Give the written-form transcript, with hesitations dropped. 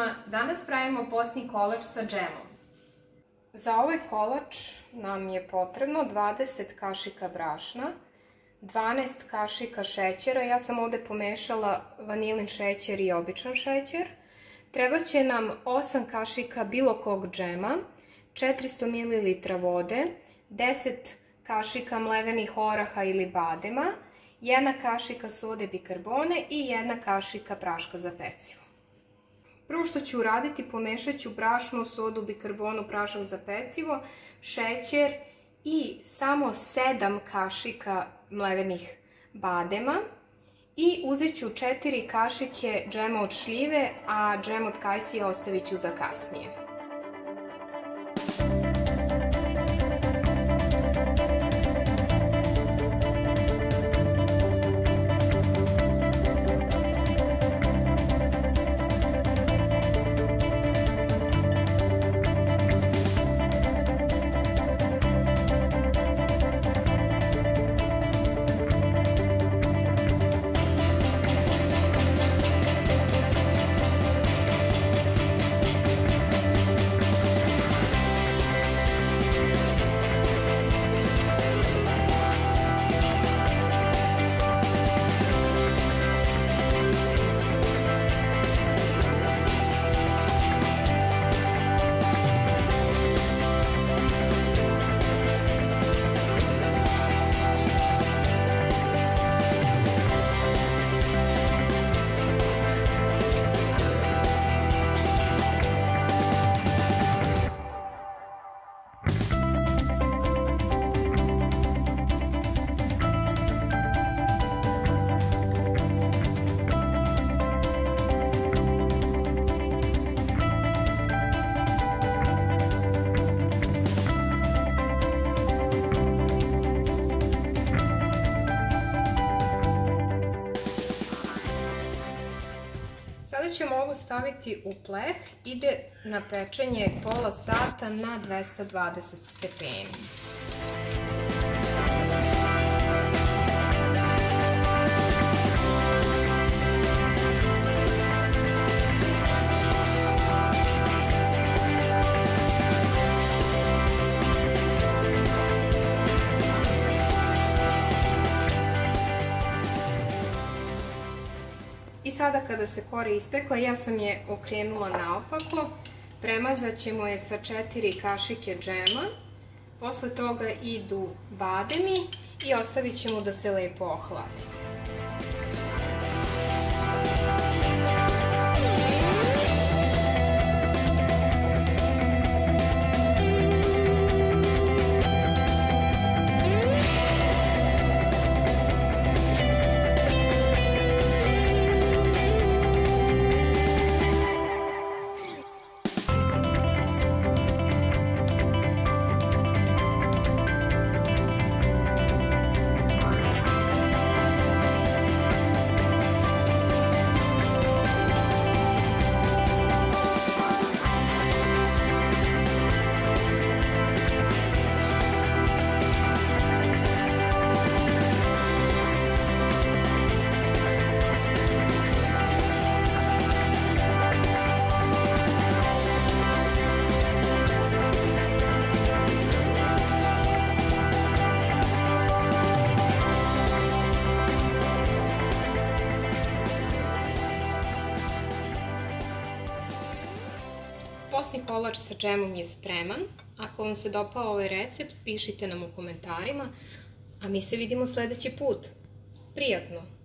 svima! Danas pravimo postni kolač sa džemom. Za ovaj kolač nam je potrebno 20 kašika brašna, 12 kašika šećera, ja sam ovde pomešala vanilin šećer i običan šećer. Treba će nam 8 kašika bilo kog džema, 400 ml vode, 10 kašika mlevenih oraha ili badema, 1 kašika sode bikarbone i 1 kašika praška za pecivo. Prvo što ću uraditi, pomešat ću brašno, sodu, bikarbonu, prašak za pecivo, šećer i samo 7 kašika mlevenih badema i uzet ću 4 kašike džema od šljive, a džem od kajsije ostavit ću za kasnije. Sada ćemo ovo staviti u pleh, ide na pečenje pola sata na 220 stepeni. I sada kada se kora ispekla, ja sam je okrenula naopako, premazat ćemo je sa 4 kašike džema, posle toga idu bademi i ostavit ćemo da se lepo ohladi. Postni kolač sa džemom je spreman. Ako vam se dopao ovaj recept, pišite nam u komentarima, a mi se vidimo sledeći put. Prijatno!